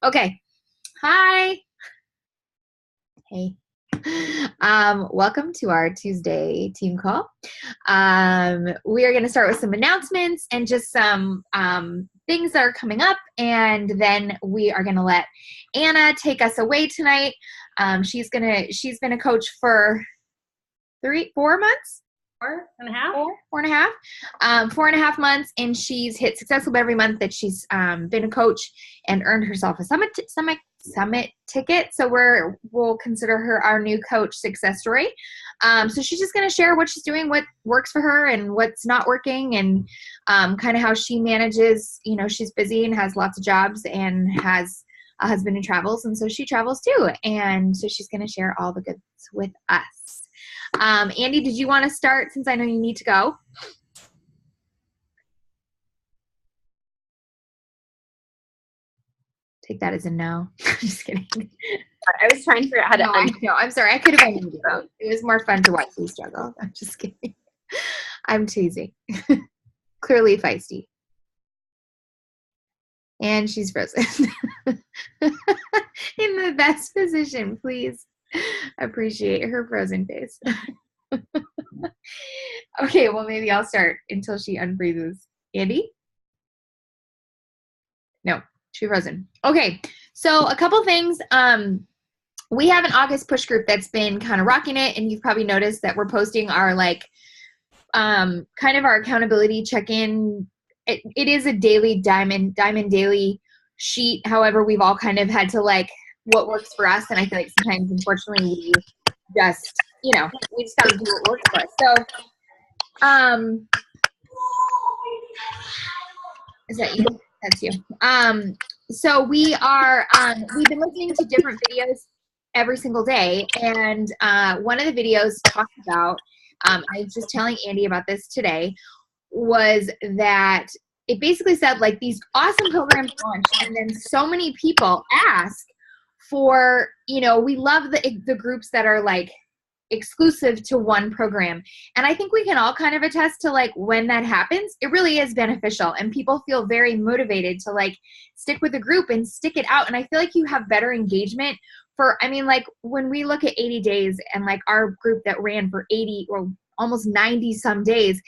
Okay. Hi. Hey. Welcome to our Tuesday team call. We are going to start with some announcements and just some things that are coming up, and then we are going to let Anna take us away tonight. She's been a coach for 4 months. 4.5. 4.5 months, and she's hit successful every month that she's been a coach and earned herself a summit ticket. So we'll consider her our new coach success story. So she's just going to share what she's doing, what works for her and what's not working, and kind of how she manages. She's busy and has lots of jobs and has a husband and travels, and so she travels too. And so she's going to share all the goods with us. Andy, did you want to start since I know you need to go? Take that as a no. Just kidding. I was trying to figure out how to. No, I'm sorry. I could have been you. It was more fun to watch you struggle. I'm just kidding. I'm teasing. Clearly feisty. And she's frozen. In the best position, please. Appreciate her frozen face. Okay, well, maybe I'll start until she unfreezes. Andy? No, she's frozen. Okay, so a couple things. We have an August push group that's been kind of rocking it, and you've probably noticed that we're posting our kind of our accountability check-in. It is a daily diamond daily sheet. However, we've all kind of had to what works for us, and I feel like sometimes, unfortunately, we just got to do what works for us. So, is that you? That's you. So we've been listening to different videos every single day, and one of the videos talked about, I was just telling Andy about this today, was that it basically said these awesome programs launch, and then so many people ask for, we love the groups that are exclusive to one program. And I think we can all kind of attest to when that happens, it really is beneficial, and people feel very motivated to stick with the group and stick it out. And I feel like you have better engagement when we look at 80 days and our group that ran for 80 or almost 90 some days,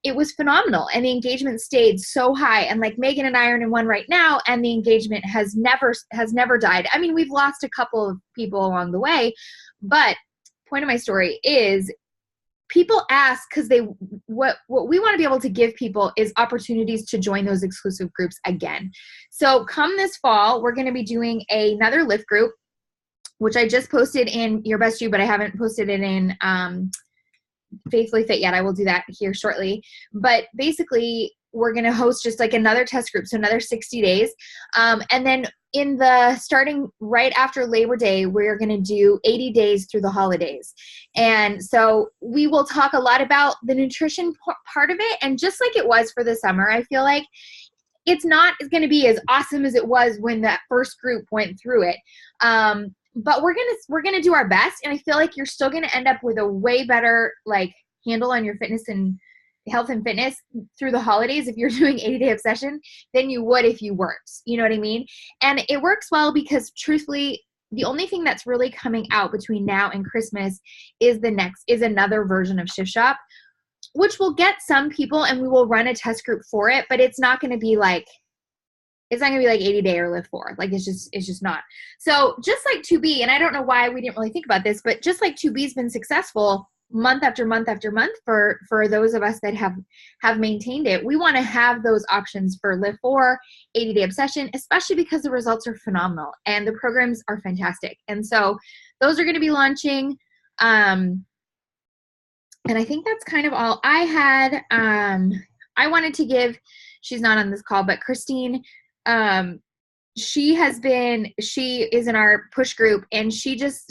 it was phenomenal, and the engagement stayed so high. And Megan and I are in one right now, and the engagement has never died. I mean, we've lost a couple of people along the way, but point of my story is people ask because what we want to be able to give people is opportunities to join those exclusive groups again. So come this fall, we're going to be doing another lift group, which I just posted in Your Best You, but I haven't posted it in Faithfully Fit yet. I will do that here shortly. But basically, we're going to host just another test group, so another 60 days. And then starting right after Labor Day, we're going to do 80 days through the holidays. And so we will talk a lot about the nutrition part of it. And just like it was for the summer, I feel like it's not going to be as awesome as it was when that first group went through it. But we're gonna do our best, and I feel like you're still gonna end up with a way better handle on your fitness and health and fitness through the holidays if you're doing 80-day obsession than you would if you weren't. You know what I mean? And it works well because truthfully, the only thing that's really coming out between now and Christmas is another version of Shift Shop, which will get some people, and we will run a test group for it, but it's not gonna be 80 day or lift 4. It's just not. So just like 2B, and I don't know why we didn't really think about this, but just like 2B's been successful month after month after month for those of us that have maintained it, we want to have those options for lift 4, 80 day obsession, especially because the results are phenomenal and the programs are fantastic. And so those are going to be launching. And I think that's kind of all I had. I wanted to give, she's not on this call, but Christine, she is in our push group, and she just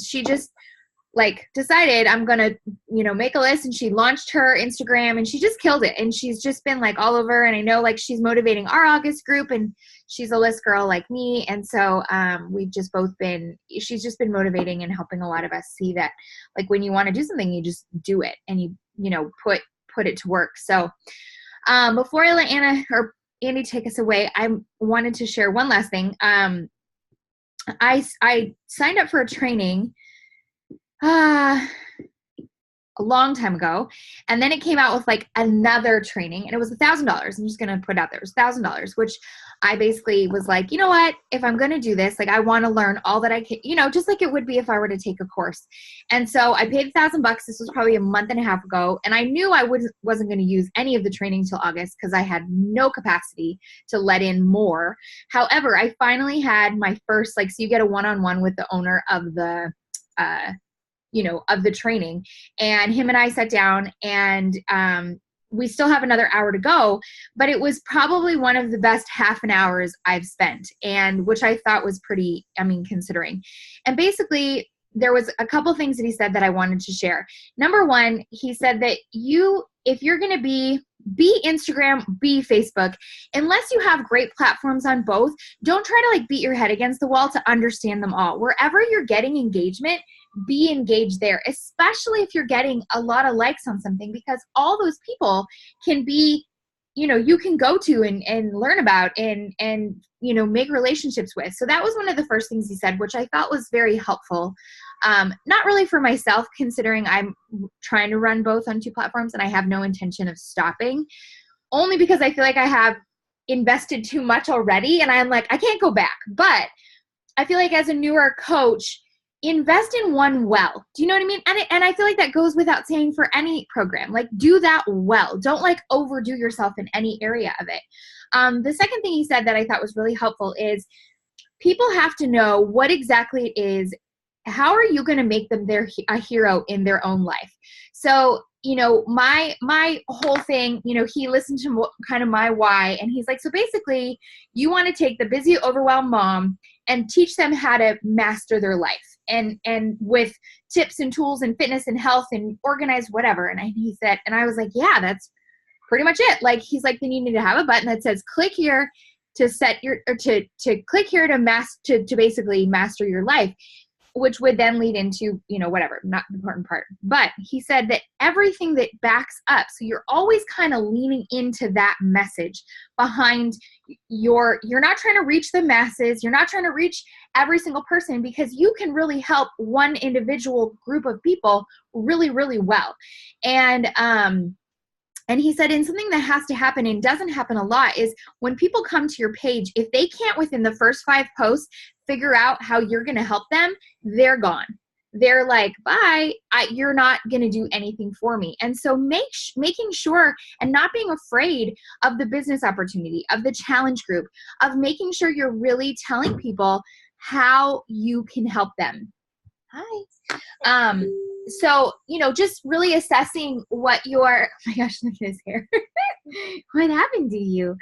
decided I'm gonna make a list, and she launched her Instagram, and she just killed it, and she's just been all over. And I know she's motivating our August group, and she's a list girl like me, and so she's just been motivating and helping a lot of us see that when you want to do something, you just do it, and you put it to work. So before I let Andy take us away, I wanted to share one last thing. I signed up for a training a long time ago. And then it came out with like another training and it was $1,000. I'm just going to put it out there. It was $1,000, which I basically was like, you know what, if I'm going to do this, like I want to learn all that I can, you know, just like it would be if I were to take a course. And so I paid $1,000. This was probably a month and a half ago. And I knew I wasn't going to use any of the training till August because I had no capacity to let in more. However, I finally had my first, like, so you get a one-on-one with the owner of the, of the training, and him and I sat down and we still have another hour to go, but it was probably one of the best half an hours I've spent, and which I thought was pretty, considering. And basically there was a couple things that he said that I wanted to share. Number one, he said that if you're going to be Instagram, be Facebook, unless you have great platforms on both, don't try to like beat your head against the wall to understand them all. Wherever you're getting engagement, be engaged there, especially if you're getting a lot of likes on something, because all those people can be, you can go to and learn about and make relationships with. So that was one of the first things he said, which I thought was very helpful. Not really for myself, considering I'm trying to run both on two platforms and I have no intention of stopping, only because I feel like I have invested too much already and I'm like, I can't go back. But I feel like as a newer coach, invest in one well. Do you know what I mean? And I feel like that goes without saying for any program. Like, do that well. Don't like overdo yourself in any area of it. The second thing he said that I thought was really helpful is people have to know what exactly it is. How are you going to make them a hero in their own life? So, my whole thing, he listened to kind of my why, and he's like, so basically you want to take the busy, overwhelmed mom and teach them how to master their life and with tips and tools and fitness and health and organize whatever. And he said, and I was like, yeah, that's pretty much it. Like, he's like, then you need to have a button that says click here to set your, or to click here to basically master your life, which would then lead into, whatever, not the important part. But he said that everything that backs up, so you're always kind of leaning into that message behind you're not trying to reach the masses. You're not trying to reach every single person, because you can really help one individual group of people really, really well. And he said, and something that has to happen and doesn't happen a lot is when people come to your page, if they can't within the first 5 posts figure out how you're going to help them, they're gone. They're like, bye, you're not going to do anything for me. And so making sure and not being afraid of the business opportunity, of the challenge group, of making sure you're really telling people how you can help them. Hi. So, just really assessing what your, oh my gosh, look at his hair. What happened to you?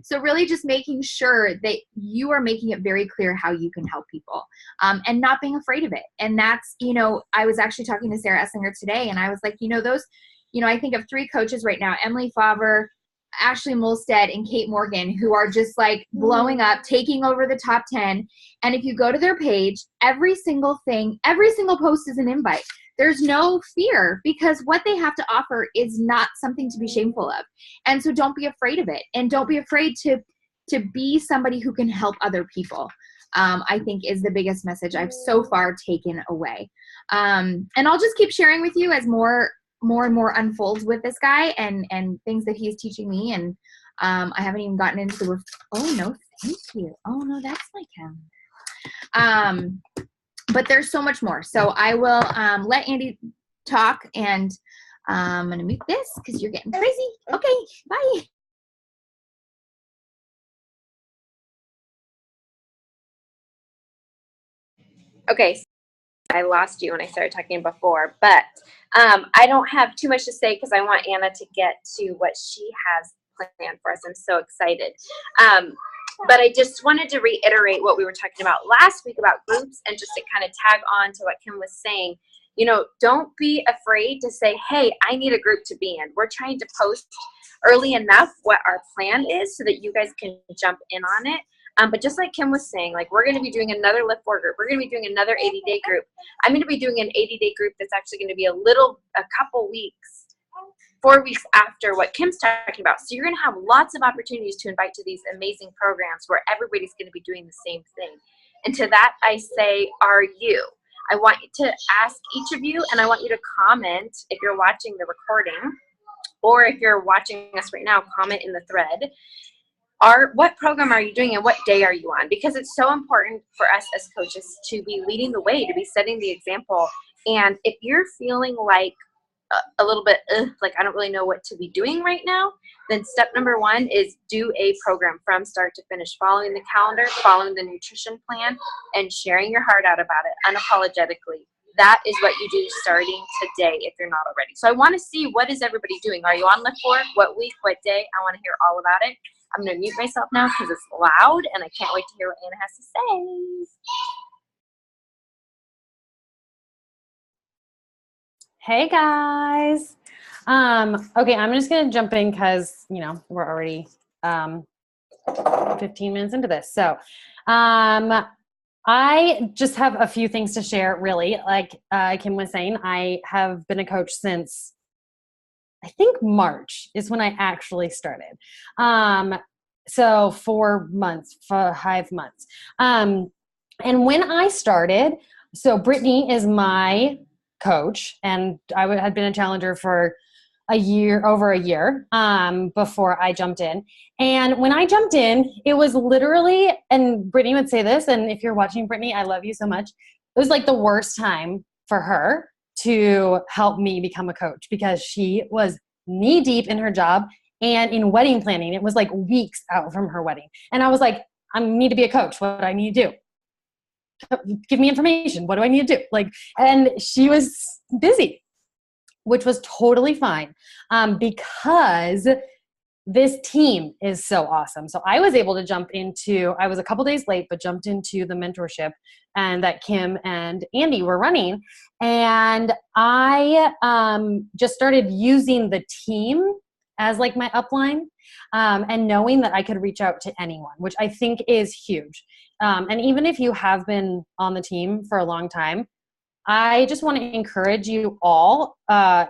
So really just making sure that you are making it very clear how you can help people, and not being afraid of it. And that's, I was actually talking to Sarah Esslinger today, and I was like, those, I think of 3 coaches right now, Emily Favre, Ashley Molstead, and Kate Morgan, who are just like blowing up, taking over the top 10. And if you go to their page, every single post is an invite. There's no fear, because what they have to offer is not something to be shameful of. And so don't be afraid of it. And don't be afraid to be somebody who can help other people. I think is the biggest message I've so far taken away. And I'll just keep sharing with you as more and more unfolds with this guy and things that he's teaching me. And I haven't even gotten into the, oh no, thank you. Oh no, that's my calendar. But there's so much more. So I will let Andy talk, and I'm going to mute this because you're getting crazy. Okay, bye. Okay, I lost you when I started talking before, but I don't have too much to say because I want Anna to get to what she has planned for us. I'm so excited. But I just wanted to reiterate what we were talking about last week about groups, and just to kind of tag on to what Kim was saying. Don't be afraid to say, hey, I need a group to be in. We're trying to post early enough what our plan is so that you guys can jump in on it. But just like Kim was saying, like, we're going to be doing another Lift 4 group. We're going to be doing another 80-day group. I'm going to be doing an 80-day group that's actually going to be a couple weeks. 4 weeks after what Kim's talking about. So you're going to have lots of opportunities to invite to these amazing programs where everybody's going to be doing the same thing. And to that, I say, are you? I want you to ask each of you, and I want you to comment if you're watching the recording, or if you're watching us right now, comment in the thread. What program are you doing and what day are you on? Because it's so important for us as coaches to be leading the way, to be setting the example. And if you're feeling like a little bit like I don't really know what to be doing right now, then step number 1 is do a program from start to finish, following the calendar, following the nutrition plan, and sharing your heart out about it unapologetically. That is what you do starting today if you're not already. So I want to see, what is everybody doing? Are you on Lift For? What week? What day? I want to hear all about it. I'm going to mute myself now because it's loud and I can't wait to hear what Anna has to say. Hey guys. Okay, I'm just gonna jump in because we're already 15 minutes into this. So I just have a few things to share, really. Like Kim was saying, I have been a coach since I think March is when I actually started. So 4 months, 5 months. And when I started, so Brittany is my coach, and I had been a challenger for over a year before I jumped in. And when I jumped in, it was literally, and Brittany would say this, and if you're watching, Brittany, I love you so much. It was like the worst time for her to help me become a coach because she was knee deep in her job and in wedding planning. It was like weeks out from her wedding. And I was like, I need to be a coach. What do I need to do? Give me information. What do I need to do? And she was busy, which was totally fine because this team is so awesome. So I was able to I was a couple days late, but jumped into the mentorship and that Kim and Andy were running. And I just started using the team as like my upline and knowing that I could reach out to anyone, which I think is huge. And even if you have been on the team for a long time, I just want to encourage you all,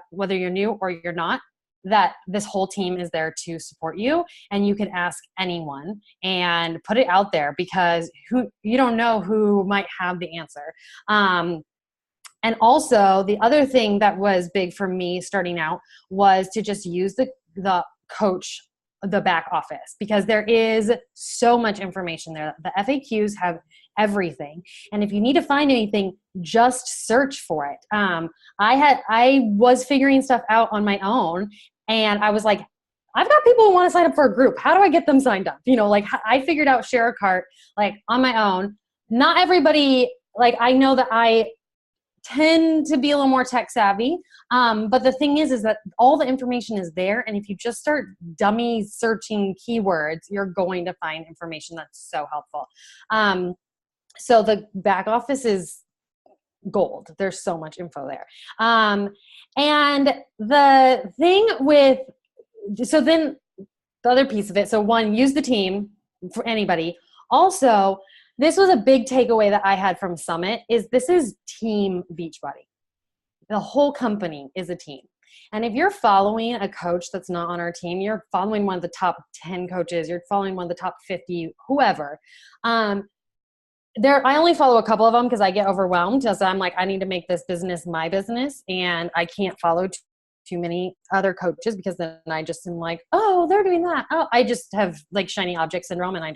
whether you're new or you're not, that this whole team is there to support you, and you can ask anyone and put it out there because you don't know who might have the answer. And also the other thing that was big for me starting out was to just use the coach, the back office, because there is so much information there. The FAQs have everything. And if you need to find anything, just search for it. I was figuring stuff out on my own, and I was like, I've got people who want to sign up for a group. How do I get them signed up? I figured out Share a Cart on my own. Not everybody, I know that I tend to be a little more tech savvy. But the thing is that all the information is there. And if you just start dummy searching keywords, you're going to find information that's so helpful. So the back office is gold. There's so much info there. And the thing so then the other piece of it, so one, use the team for anybody. Also, this was a big takeaway that I had from Summit is this is Team Beachbody. The whole company is a team. And if you're following a coach that's not on our team, you're following one of the top 10 coaches, you're following one of the top 50, whoever. I only follow a couple of them because I get overwhelmed. So I'm like, I need to make this business my business, and I can't follow too many other coaches because then I just am like, oh, they're doing that. Oh, I just have shiny object syndrome, and I'm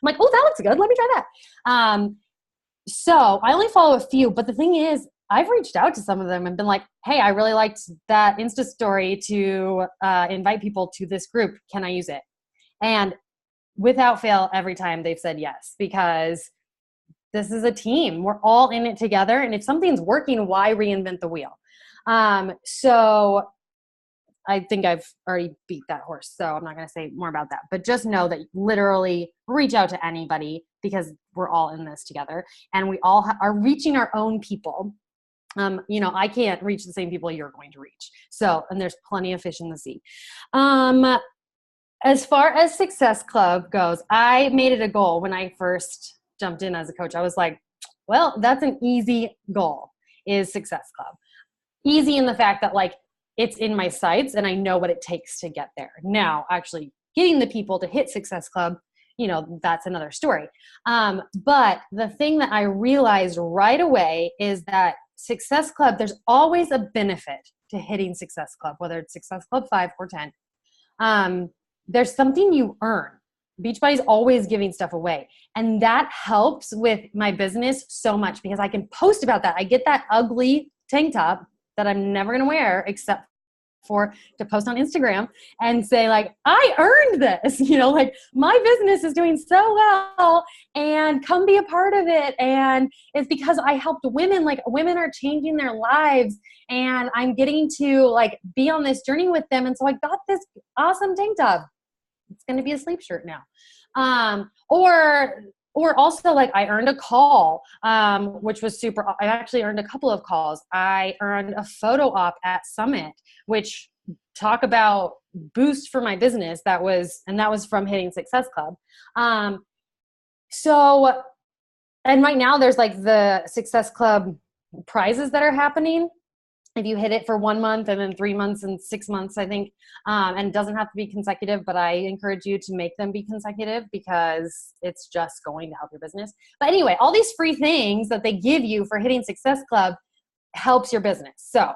like, oh, that looks good. Let me try that. So I only follow a few, but the thing is, I've reached out to some of them and been like, hey, I really liked that Insta story to invite people to this group. Can I use it? And without fail, every time they've said yes, because this is a team. We're all in it together. And if something's working, why reinvent the wheel? So I think I've already beat that horse, so I'm not going to say more about that. But just know that literally reach out to anybody because we're all in this together. And we all are reaching our own people. I can't reach the same people you're going to reach. So, and there's plenty of fish in the sea. As far as Success Club goes, I made it a goal when I first jumped in as a coach. I was like, well, that's an easy goal, is Success Club. Easy in the fact that it's in my sights and I know what it takes to get there. Now, actually getting the people to hit Success Club, you know, that's another story. But the thing that I realized right away is that Success Club, there's always a benefit to hitting Success Club, whether it's Success Club 5 or 10. There's something you earn. Beachbody's always giving stuff away. And that helps with my business so much because I can post about that. I get that ugly tank top that I'm never going to wear except for to post on Instagram and say like, I earned this, you know, like my business is doing so well and come be a part of it. And it's because I helped women, like women are changing their lives and I'm getting to like be on this journey with them. And so I got this awesome tank top. It's going to be a sleep shirt now. Or also like I earned a call, which was super, I actually earned a couple of calls. I earned a photo op at Summit, which talk about boost for my business. That was from hitting Success Club. And right now there's like the Success Club prizes that are happening. If you hit it for 1 month and then 3 months and 6 months, I think, and it doesn't have to be consecutive, but I encourage you to make them be consecutive because it's just going to help your business. But anyway, all these free things that they give you for hitting Success Club helps your business. So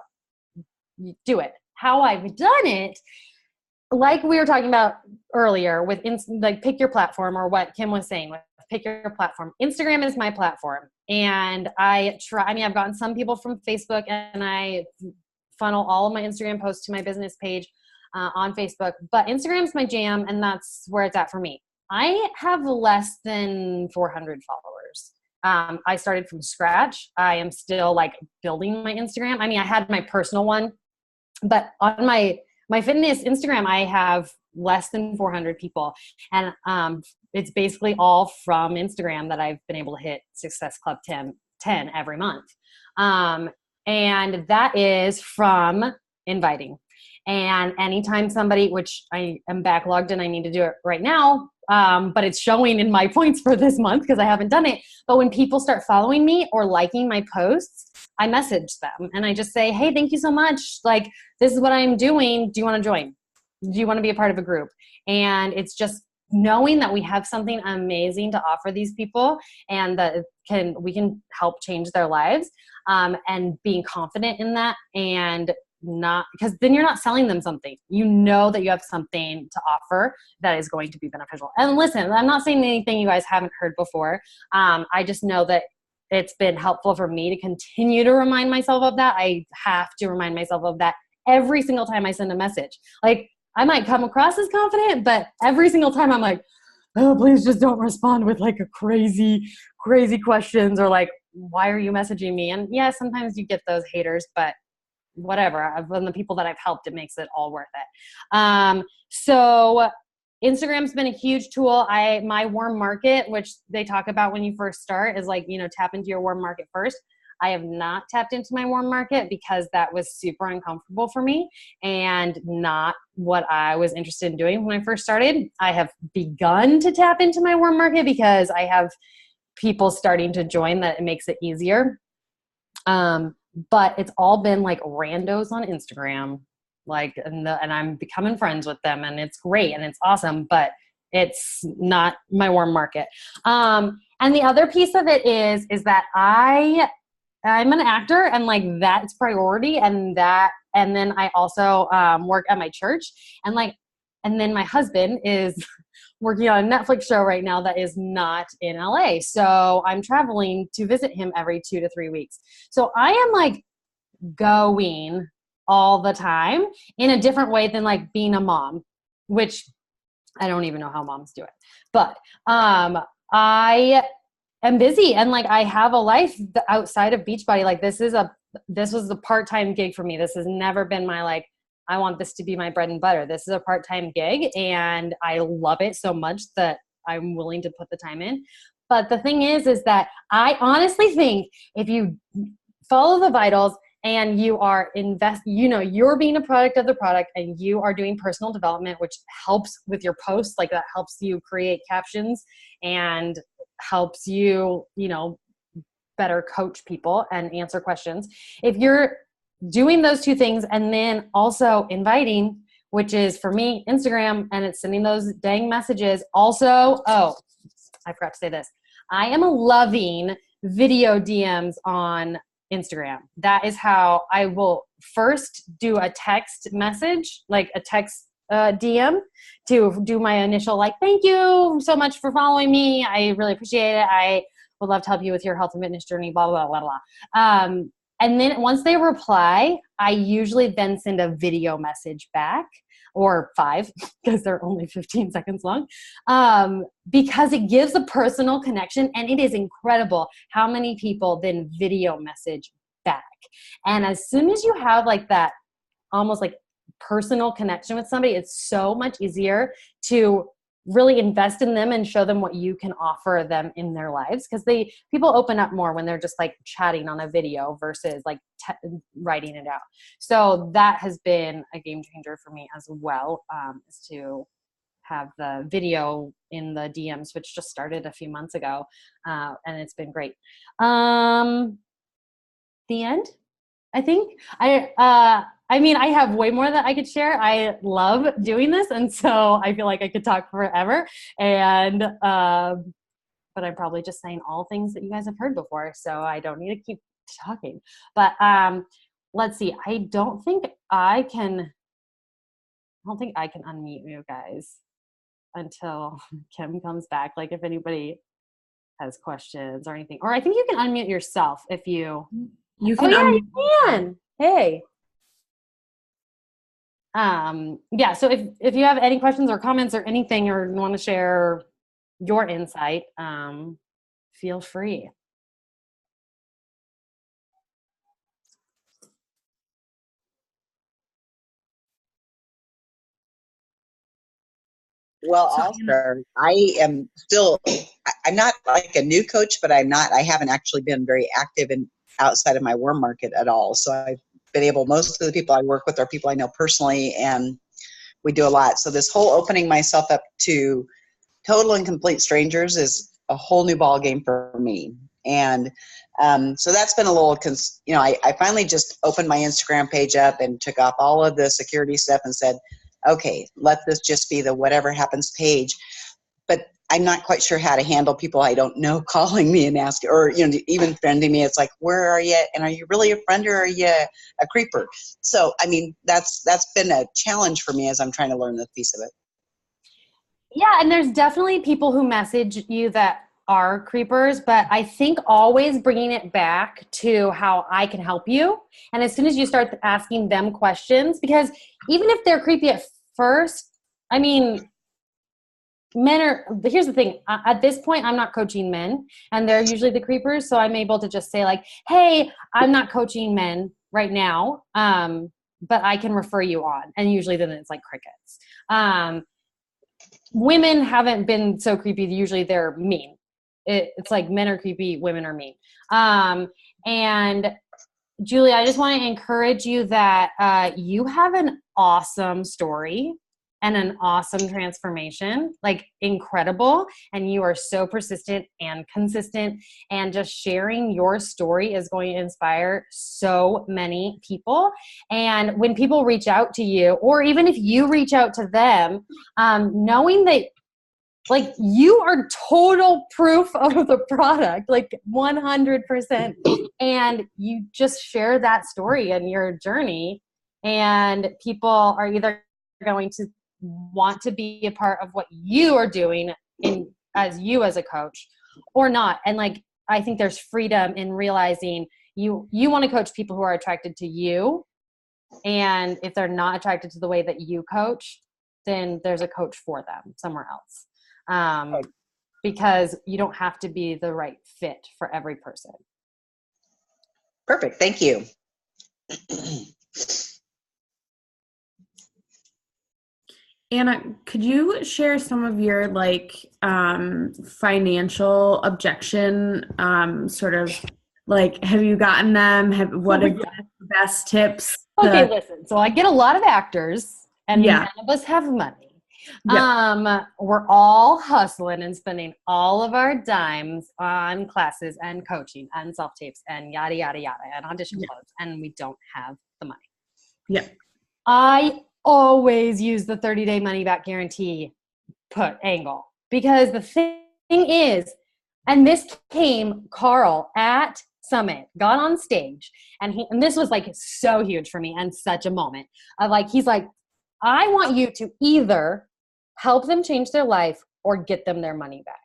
you do it. How I've done it, like we were talking about earlier with like pick your platform, or what Kim was saying with pick your platform. Instagram is my platform. And I've gotten some people from Facebook and I funnel all of my Instagram posts to my business page on Facebook, but Instagram's my jam and that's where it's at for me. I have less than 400 followers. I started from scratch. I am still like building my Instagram. I mean, I had my personal one, but on my fitness Instagram, I have less than 400 people. And it's basically all from Instagram that I've been able to hit Success Club 10 every month. And that is from inviting. And anytime somebody, which I am backlogged and I need to do it right now, but it's showing in my points for this month because I haven't done it. But when people start following me or liking my posts, I message them and I just say, hey, thank you so much. Like, this is what I'm doing. Do you want to join? Do you want to be a part of a group? And it's just knowing that we have something amazing to offer these people and that we can help change their lives, and being confident in that, and not, because then you're not selling them something. You know that you have something to offer that is going to be beneficial. And listen, I'm not saying anything you guys haven't heard before. I just know that it's been helpful for me to continue to remind myself of that. I have to remind myself of that every single time I send a message. Like, I might come across as confident, but every single time I'm like, oh, please just don't respond with like a crazy questions or like, why are you messaging me? And yeah, sometimes you get those haters, but whatever. From the people that I've helped, it makes it all worth it. So Instagram's been a huge tool. My warm market, which they talk about when you first start, is like, tap into your warm market first. I have not tapped into my warm market because that was super uncomfortable for me and not what I was interested in doing when I first started. I have begun to tap into my warm market because I have people starting to join that it makes it easier. But it's all been like randos on Instagram, like, and I'm becoming friends with them and it's great and it's awesome, but it's not my warm market. And the other piece of it is that I'm an actor and like that's priority, and then I also work at my church, and then my husband is working on a Netflix show right now that is not in LA. So I'm traveling to visit him every 2 to 3 weeks. So I am like going all the time in a different way than like being a mom, which I don't even know how moms do it. But I am busy and like I have a life outside of Beachbody. Like this was a part-time gig for me. This has never been my like, I want this to be my bread and butter. This is a part-time gig and I love it so much that I'm willing to put the time in. But the thing is that I honestly think if you follow the vitals and you are you're being a product of the product and you are doing personal development, which helps with your posts, like that helps you create captions and helps you, better coach people and answer questions. If you're doing those two things, and then also inviting, which is for me, Instagram, and it's sending those dang messages. Also, oh, I forgot to say this. I am loving video DMs on Instagram. That is how I will first do a text message, like a text DM to do my initial, like, thank you so much for following me. I really appreciate it. I would love to help you with your health and fitness journey, blah, blah, blah, blah, blah. And then once they reply, I usually then send a video message back, or 5, because they're only 15 seconds long, because it gives a personal connection, and it is incredible how many people then video message back. And as soon as you have like that almost like personal connection with somebody, it's so much easier to really invest in them and show them what you can offer them in their lives, because people open up more when they're just like chatting on a video versus like writing it out. So that has been a game changer for me as well, is to have the video in the DMs, which just started a few months ago, and it's been great. The end, I think. I mean, I have way more that I could share. I love doing this, and so I feel like I could talk forever. And but I'm probably just saying all things that you guys have heard before, so I don't need to keep talking. But let's see. I don't think I can unmute you guys until Kim comes back. Like, if anybody has questions or anything, or I think you can unmute yourself if you. You can. Oh yeah, you can. Hey. Yeah, so if you have any questions or comments or anything, or want to share your insight, feel free. Well, I'll start. I'm not like a new coach, but I haven't actually been very active in outside of my warm market at all. So I've been able, most of the people I work with are people I know personally, and we do a lot. So this whole opening myself up to total and complete strangers is a whole new ball game for me. And so that's been a little, I finally just opened my Instagram page up and took off all of the security stuff and said, okay, let this just be the whatever happens page. But I'm not quite sure how to handle people I don't know calling me and asking, or even friending me. It's like, where are you? And are you really a friend, or are you a creeper? So I mean, that's been a challenge for me as I'm trying to learn this piece of it. Yeah, and there's definitely people who message you that are creepers, but I think always bringing it back to how I can help you. And as soon as you start asking them questions, because even if they're creepy at first, I mean, here's the thing, at this point, I'm not coaching men, and they're usually the creepers. So I'm able to just say like, hey, I'm not coaching men right now, but I can refer you on. And usually then it's like crickets. Women haven't been so creepy. Usually they're mean. It's like men are creepy, women are mean. And Julie, I just want to encourage you that you have an awesome story and an awesome transformation, like incredible. And you are so persistent and consistent, and just sharing your story is going to inspire so many people. And when people reach out to you, or even if you reach out to them, knowing that like you are total proof of the product, like 100%. And you just share that story and your journey, and people are either going to want to be a part of what you are doing as a coach, or not. And like, I think there's freedom in realizing you want to coach people who are attracted to you. And if they're not attracted to the way that you coach, then there's a coach for them somewhere else. Because you don't have to be the right fit for every person. Perfect. Thank you. Anna, could you share some of your financial objection, sort of like, have you gotten them? What are the best tips? Okay, listen. So I get a lot of actors, and none of us have money. Yep. We're all hustling and spending all of our dimes on classes and coaching and self-tapes and yada, yada, yada, and audition clothes. And we don't have the money. Yeah. I always use the 30-day money back guarantee angle, because the thing is, and this came, Carl at Summit got on stage, and this was like so huge for me and such a moment of like, he's like, I want you to either help them change their life or get them their money back.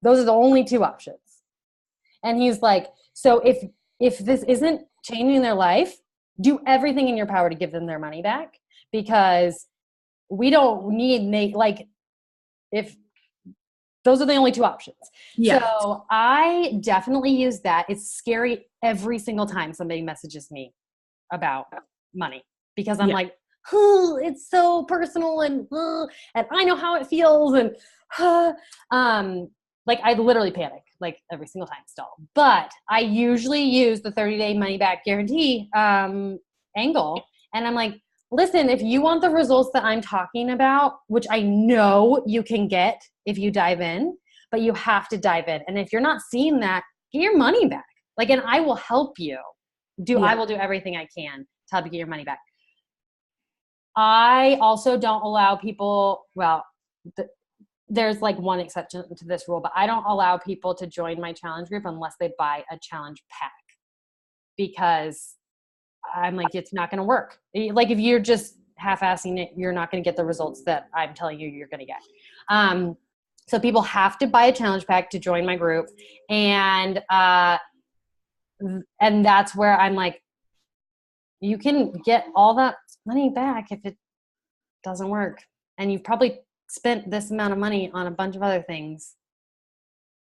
Those are the only two options. And he's like, so if this isn't changing their life, do everything in your power to give them their money back, because we don't need, like, if those are the only two options. Yeah. So I definitely use that. It's scary every single time somebody messages me about money, because I'm like, oh, it's so personal, and I know how it feels, and like I literally panic like every single time still. But I usually use the 30-day money back guarantee angle, and I'm like, listen, if you want the results that I'm talking about, which I know you can get if you dive in, but you have to dive in. And if you're not seeing that, get your money back. Like, and I will help you. I will do everything I can to help you get your money back. I also don't allow people, there's like one exception to this rule, but I don't allow people to join my challenge group unless they buy a challenge pack, because I'm like, it's not going to work. Like, if you're just half-assing it, you're not going to get the results that I'm telling you you're going to get. So people have to buy a challenge pack to join my group. And that's where I'm like, you can get all that money back if it doesn't work. And you've probably spent this amount of money on a bunch of other things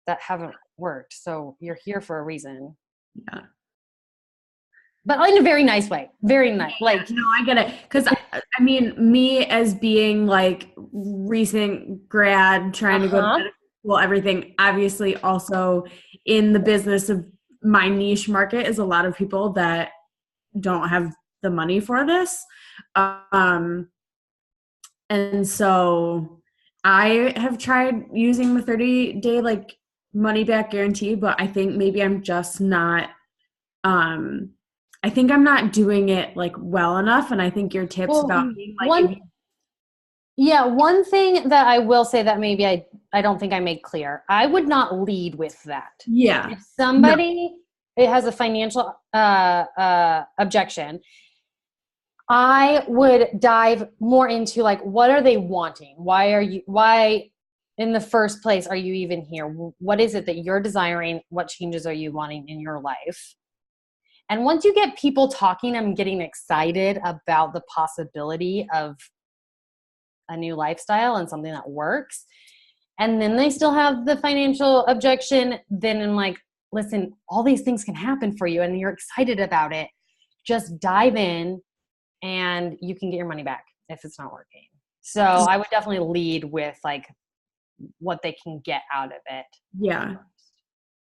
that haven't worked. So you're here for a reason. Yeah. But in a very nice way. Very nice. Like, no, I get it. Because I mean, me as being like recent grad, trying to go to medical school, everything, obviously also in the business of my niche market is a lot of people that don't have the money for this. And so I have tried using the 30-day like money back guarantee, but I think maybe I'm just not, I think I'm not doing it like well enough. And I think your tips about being like, one thing that I will say that maybe I don't think I made clear, I would not lead with that. Yeah. If somebody it has a financial objection, I would dive more into like, what are they wanting? Why in the first place are you even here? What is it that you're desiring? What changes are you wanting in your life? And once you get people talking and getting excited about the possibility of a new lifestyle and something that works, and then they still have the financial objection, then I'm like, listen, all these things can happen for you and you're excited about it. Just dive in and you can get your money back if it's not working. So I would definitely lead with like what they can get out of it. Yeah.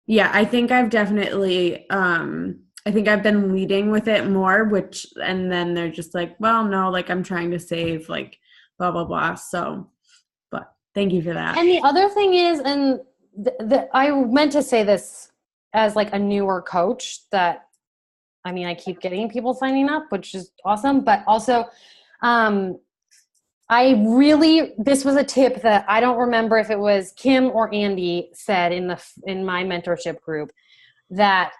Yeah. I think I've definitely, I think I've been leading with it more, and then they're just like, well, no, like I'm trying to save, like blah, blah, blah. So, but thank you for that. And the other thing is, and I meant to say this as like a newer coach, that, I mean, I keep getting people signing up, which is awesome. But also, this was a tip that I don't remember if it was Kim or Andy said in my mentorship group, that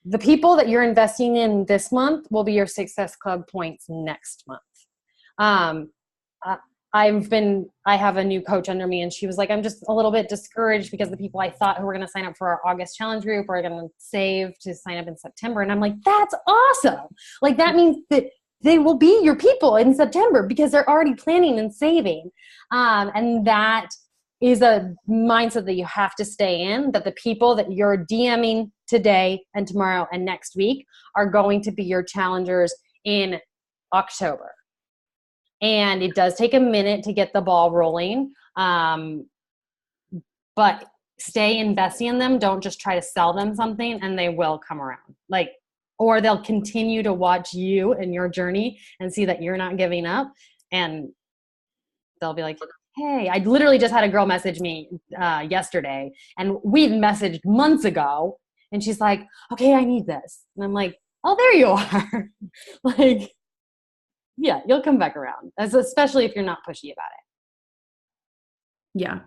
the people that you're investing in this month will be your Success Club points next month. I have a new coach under me, and she was like, I'm just a little bit discouraged because the people I thought who were going to sign up for our August challenge group are going to save to sign up in September. And I'm like, that's awesome. Like, that means that they will be your people in September because they're already planning and saving. And that is a mindset that you have to stay in, that the people that you're DMing today and tomorrow and next week are going to be your challengers in October. And it does take a minute to get the ball rolling. But stay investing in them. Don't just try to sell them something, and they will come around. Like, or they'll continue to watch you and your journey and see that you're not giving up. And they'll be like, hey, I literally just had a girl message me yesterday, and we'd messaged months ago. And she's like, okay, I need this. And I'm like, oh, there you are. Like, yeah, you'll come back around, especially if you're not pushy about it. Yeah.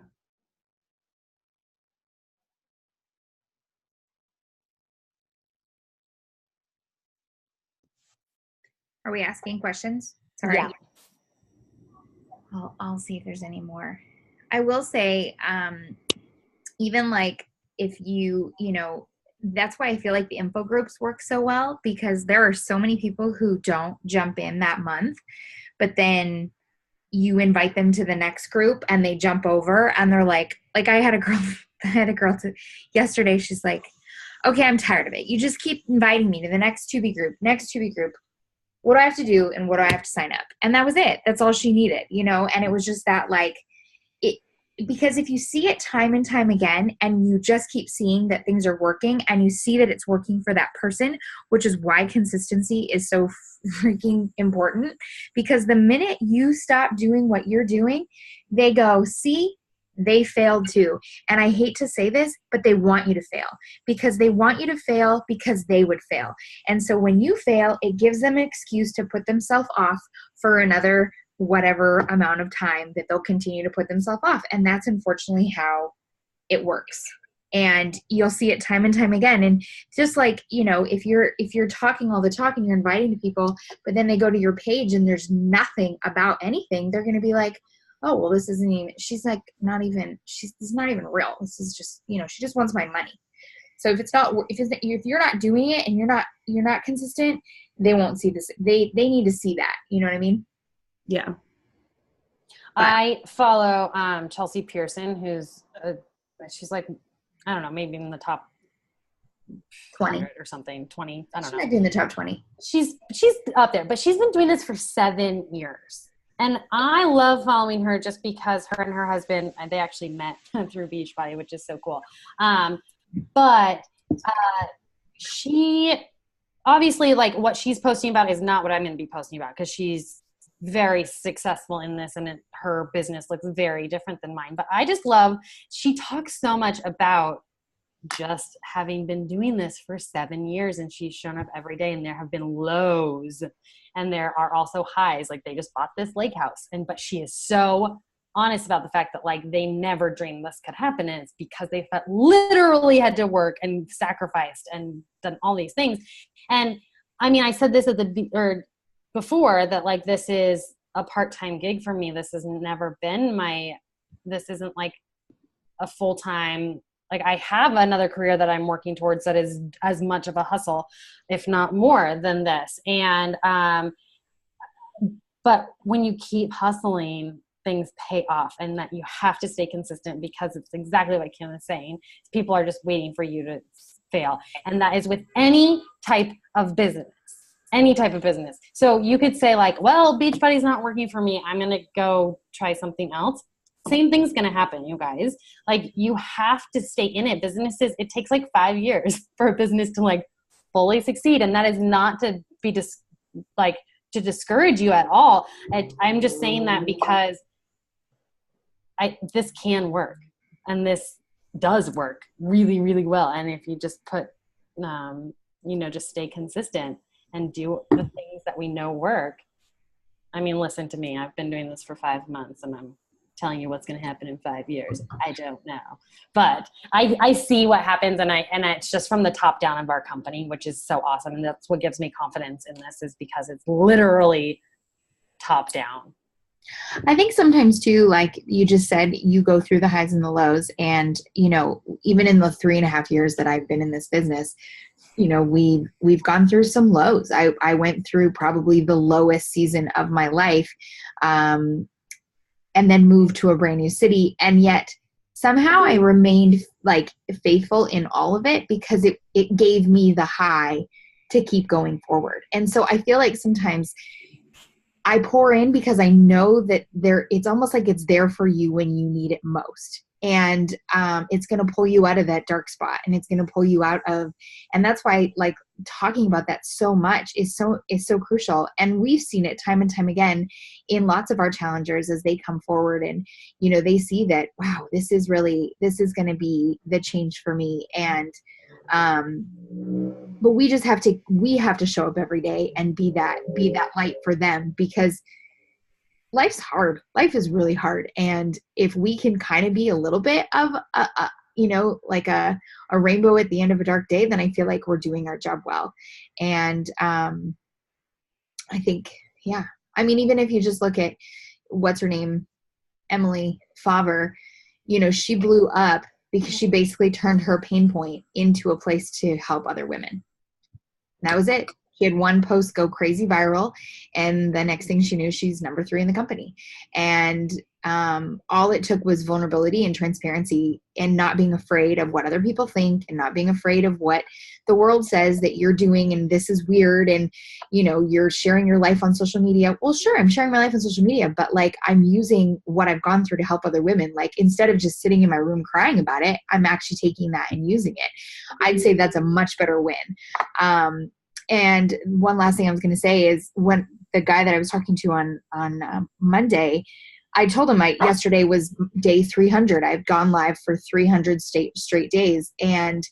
Are we asking questions? Sorry. Yeah. I'll see if there's any more. I will say, even like if that's why I feel like the info groups work so well, because there are so many people who don't jump in that month, but then you invite them to the next group and they jump over and they're like I had a girl yesterday. She's like, okay, I'm tired of it. You just keep inviting me to the next 2B group. What do I have to do and what do I have to sign up? And that was it. That's all she needed, and it was just that because if you see it time and time again and you just keep seeing that things are working and you see that it's working for that person, which is why consistency is so freaking important, because the minute you stop doing what you're doing, they go, see, they failed too. And I hate to say this, but they want you to fail because they want you to fail because they would fail. And so when you fail, it gives them an excuse to put themselves off for another whatever amount of time that they'll continue to put themselves off. And that's unfortunately how it works. And you'll see it time and time again. And just like, if you're talking all the talk and you're inviting to people, but then they go to your page and there's nothing about anything, they're going to be like, oh, well, this isn't even, this is not even real. This is just, she just wants my money. So if you're not doing it and you're not consistent, they won't see this. They need to see that. You know what I mean? Yeah. I follow Chelsea Pearson, she's like, I don't know, maybe in the top 20 or something, 20. I don't know. She's not doing the top 20. She's up there, but she's been doing this for 7 years. And I love following her just because her and her husband, they actually met through Beachbody, which is so cool. But she obviously, like, what she's posting about is not what I'm going to be posting about, because she's very successful in this and her business looks very different than mine. But I just love, she talks so much about just having been doing this for 7 years, and she's shown up every day, and there have been lows and there are also highs. Like, they just bought this lake house, but she is so honest about the fact that, like, they never dreamed this could happen, and it's because they literally had to work and sacrificed and done all these things. And I mean, I said this before that, like, this is a part-time gig for me. This has never been this isn't like a full-time, like, I have another career that I'm working towards that is as much of a hustle, if not more than this. And, but when you keep hustling, things pay off, and that you have to stay consistent, because it's exactly what Kim is saying. People are just waiting for you to fail. And that is with any type of business. So you could say, like, well, Beachbody's not working for me, I'm going to go try something else. Same thing's going to happen, you guys. Like, you have to stay in it. Businesses, it takes like 5 years for a business to, like, fully succeed. And that is not to be to discourage you at all. I'm just saying that because this can work, and this does work really, really well. And if you just put, just stay consistent and do the things that we know work. I mean, listen to me. I've been doing this for 5 months, and I'm telling you what's going to happen in 5 years. I don't know, but I see what happens, and it's just from the top down of our company, which is so awesome. And that's what gives me confidence in this, is because it's literally top down. I think sometimes too, like you just said, you go through the highs and the lows, and even in the 3.5 years that I've been in this business, we've gone through some lows. I went through probably the lowest season of my life, and then moved to a brand new city. And yet somehow I remained, like, faithful in all of it, because it gave me the high to keep going forward. And so I feel like sometimes I pour in because I know that it's almost like it's there for you when you need it most. And it's going to pull you out of that dark spot, and it's going to pull you out of, and that's why, like, talking about that so much is so crucial. And we've seen it time and time again in lots of our challengers as they come forward, and, they see that, wow, this is going to be the change for me. And But we have to show up every day and be that light for them, because life's hard. Life is really hard. And if we can kind of be a little bit of like a rainbow at the end of a dark day, then I feel like we're doing our job well. And I think, yeah, I mean, even if you just look at what's her name, Emily Favre, she blew up because she basically turned her pain point into a place to help other women. And that was it. She had one post go crazy viral, and the next thing she knew, she's number 3 in the company. And all it took was vulnerability and transparency, and not being afraid of what other people think, and not being afraid of what the world says that you're doing, and this is weird, and you're sharing your life on social media. Well, sure, I'm sharing my life on social media, but like, I'm using what I've gone through to help other women. Like, instead of just sitting in my room crying about it, I'm actually taking that and using it. I'd say that's a much better win. And one last thing I was going to say is, when the guy that I was talking to on Monday, I told him yesterday was day 300. I've gone live for 300 straight days. And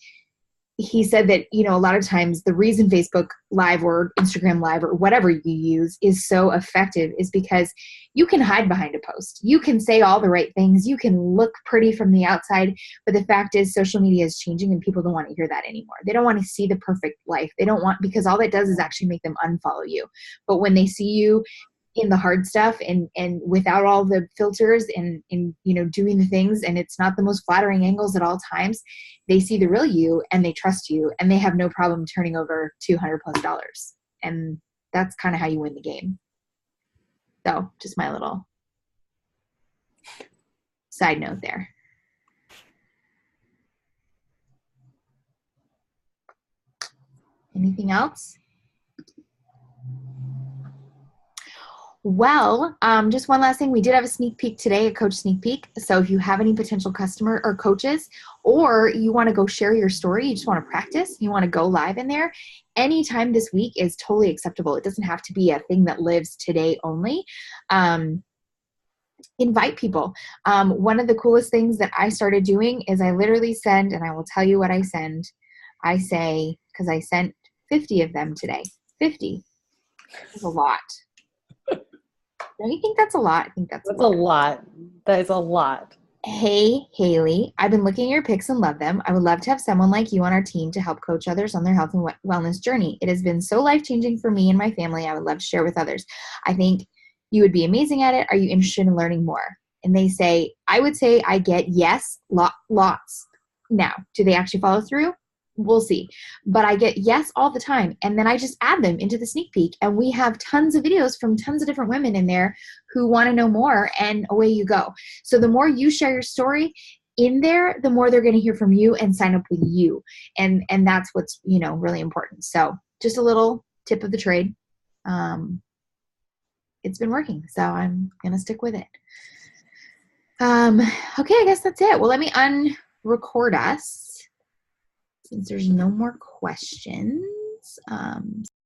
he said that, a lot of times the reason Facebook Live or Instagram Live or whatever you use is so effective is because you can hide behind a post. You can say all the right things. You can look pretty from the outside. But the fact is, social media is changing, and people don't want to hear that anymore. They don't want to see the perfect life. They don't want, because all that does is actually make them unfollow you. But when they see you in the hard stuff and without all the filters and doing the things, and it's not the most flattering angles at all times, they see the real you and they trust you, and they have no problem turning over $200+. And that's kind of how you win the game. So just my little side note there. Anything else? Well, just one last thing. We did have a sneak peek today, a coach sneak peek. So if you have any potential customer or coaches, or you want to go share your story, you just want to practice, you want to go live in there, anytime this week is totally acceptable. It doesn't have to be a thing that lives today only. Invite people. One of the coolest things that I started doing is I literally send, and I will tell you what I send. I say, because I sent 50 of them today. 50 is a lot. Don't you think that's a lot? I think that's a lot. That is a lot. Hey, Haley, I've been looking at your pics and love them. I would love to have someone like you on our team to help coach others on their health and wellness journey. It has been so life-changing for me and my family. I would love to share with others. I think you would be amazing at it. Are you interested in learning more? And they say, I would say I get yes, lots. Now, do they actually follow through? We'll see. But I get yes all the time. And then I just add them into the sneak peek. And we have tons of videos from tons of different women in there who want to know more, and away you go. So the more you share your story in there, the more they're going to hear from you and sign up with you. And that's what's, really important. So just a little tip of the trade. It's been working, so I'm going to stick with it. Okay, I guess that's it. Well, let me unrecord us, since there's no more questions.